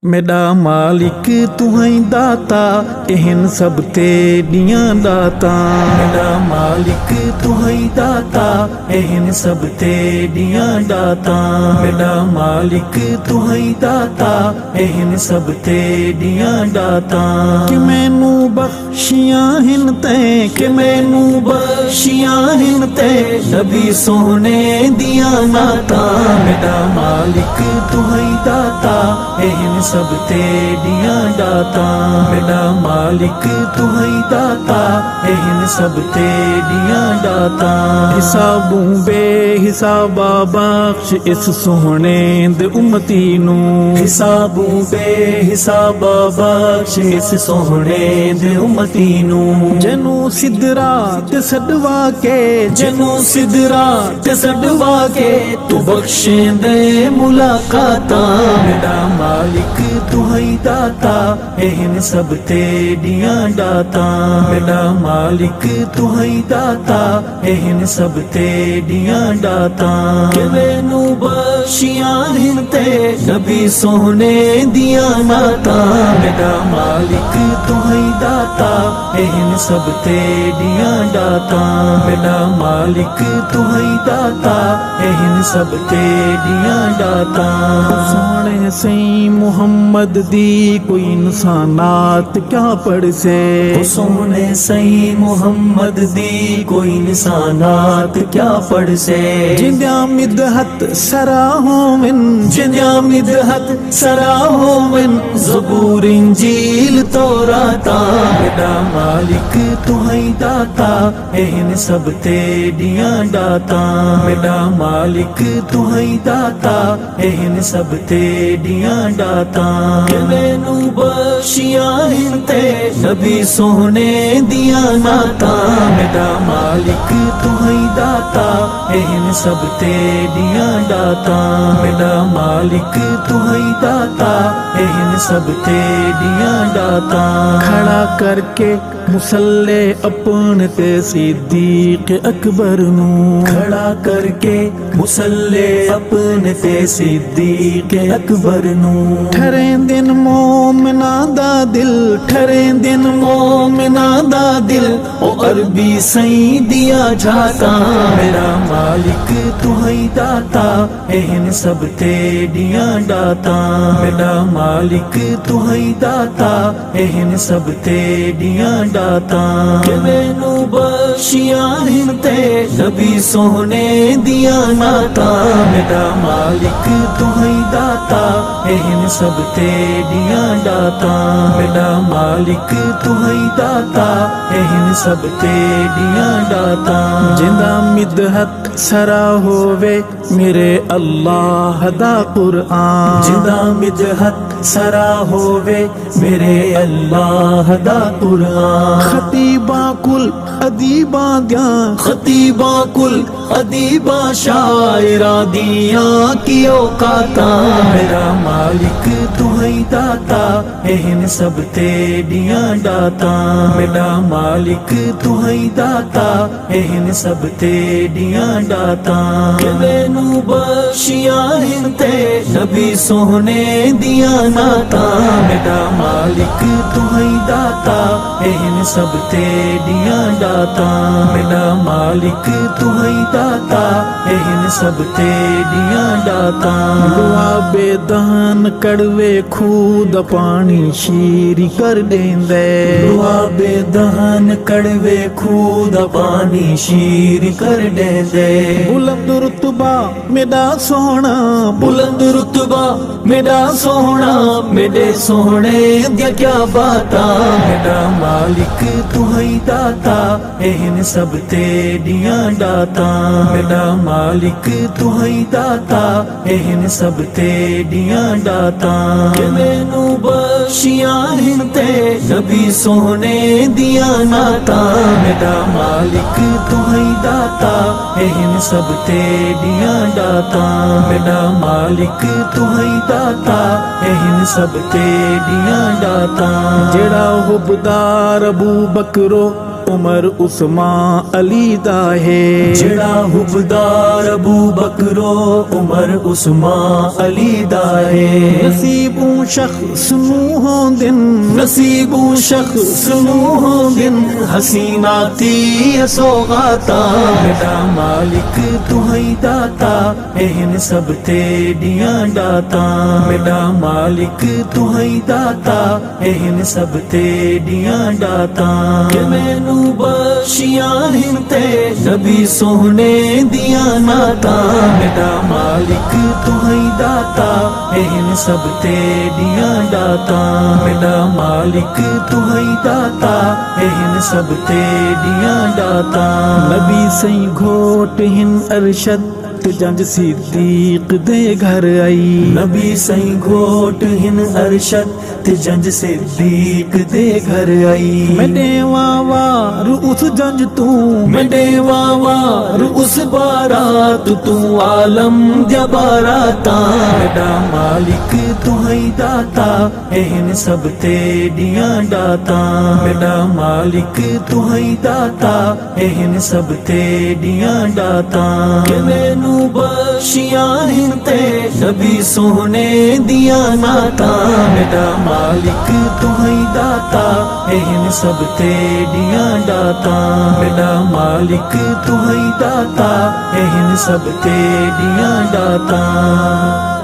मेरा मालिक तू है दाता एहन सब तेरियां दाता। मेरा मालिक तू है दाता एहन सब तेरियां दाता। मेरा मालिक तू है दाता एहन सब तेरियां दाता। कि मैनू बख्शियां हिन ते कि मैनू बख्शियां हिन ते नबी सोने दिया नाता। मेरा मालिक तू है दाता एहन सब तेरियां दाता। मेरा मालिक तू है दाता एहन सब तेरियां दाता। हिसाबों बेहिसाबा बख्श इस सोहने दे उम्मती नू। हिसाबों बेहिसाबा बख्श इस सोहने दे उम्मती नू। जनु सिदरा ते सदवा के जनु सिदरा ते सदवा के तू बख्शे दे मुलाकाता। मेरा मालिक तू है दाता एहन सब तेरियां दाता। मेरा मालिक तू है दाता एहन सब तेरियां दाता। कि मैनू बख्शियां हिन ते नबी सोने दिया नाता। मेरा मालिक तू है दाता एहन सब तेरियां दाता। मेरा मालिक तू है दाता एहन सब तेरियां दाता। सोने सही मुहम्मद दी कोई इंसानात क्या पढ़ से। सोने सही मुहम्मद दी कोई इंसानात क्या पढ़ से। जिंदा मिदहत सरा होवन जिंदा मिदहत सरा होवन ज़बूर इंजील तौराता। मेरा मालिक तू है दाता एहन सब तेरियां दाता। मेरा मालिक तू है दाता एहन सब तेरियां दाता। कि मैनू बख्शियां हिन ते नबी सोने दिया नाता। मेरा मालिक तू है दाता एहन सब तेरियां दाता। मेरा मालिक तू है दाता एहन सब तेरियां दाता। खड़ा करके मुसल्ले अपने ते सिद्दीक अकबर नू। खड़ा करके मुसल्ले अपने ते सिद्दीक अकबर नू। ठरे दिन मोमिना दा दिल ठरे दिन मोमिना दा दिल ओ अरबी सही दिया जाता। मेरा मालिक तू है दाता एहन सब तेरियां दाता। मेरा मालिक तू है दाता एहन सब तेरियां दाता। कि मैनू बख्शियां हिन ते नबी सोने दिया नाता। मेरा मालिक तू है दाता एहन सब तेरियां दाता। मेरा मालिक तू है दाता एहन सब तेरियां दाता। जिंदा मिदहत सरा होवे मेरे अल्लाह दा कुरआन। जिंदा मिदहत सरा होवे मेरे अल्लाह दा कुरआन। खतीबा कुल अदीबा दिया खतीबा कुल अदीबा शायरा दिया की औकाता। मेरा मालिक तू है दाता एहन सब तेरियां दाता। मेरा मालिक तू है दाता एहन सब तेरियां दाता। कि मैनू बख्शियां हिन ते नबी सोने दिया नाता। मेरा मालिक तू है दाता एहन सब तेरियां दाता। मेरा मालिक तू है दाता एहन सब तेरियां दाता। दुआ बेदान कड़वे खूद पानी शीरी कर देंदे। दुआ बेदान कड़वे खूद पानी शीरी कर देंदे। बुलंद रुतबा मेरा सोहना बुलंद रुतबा मेरा सोहना मेरे सोहने दिया क्या बाता। मेरा मालिक तू है दाता एहन सब तेरियां दाता। मेरा मालिक तू है दाता एहन सब तेरियां दाता। कि मैनू बख्शियां हिन ते नबी सोने दिया नाता। मेरा मालिक तू है दाता एहन सब तेरियां दाता। मेरा मालिक तू है दाता एहन सब तेरियां दाता। जेड़ा हुबदार अबू बकरो उमर उस्मान अली दा है। जिहड़ा हुबदार अबू बकरो उमर उस्मान अली दा है। नसीबों शख्स नूं होंदिन, नसीबों शख्स नूं होंदिन हसीना ती सौगाता। मेरा मालिक तुहई दाता एहन सब तेडियां दाता। मेरा मालिक तुहई दाता एहन सब तेडियां दाता। कि मैनू बख्शियां हिंते नबी सोहने दिया नाता। मेरा मालिक तुहई दाता एहन सब तेडियां दाता। मेरा मालिक तुहई दाता एहन सब तेडियां दाता। नबी सही घोट हिन अरशद जंज सिद्दीक दे घर आई। नबी सही घोट हिन अरशद जंज सिद्दीक दे घर आई। मेरे वार उस जंज तू, मेरे वार उस बारात तू आलम जबाराता। मेरा मालिक तुहई दाता एहन सब तेडियां दाता। मेरा मालिक तुहई दाता एहन सब तेडियां दाता। कि मैनू बख्शियां हिंते नबी सोहने दिया नाता। मेरा मालिक तुहई दाता एहन सब तेडियां दाता। मेरा मालिक तुहई दाता एहन सब तेडियां दाता।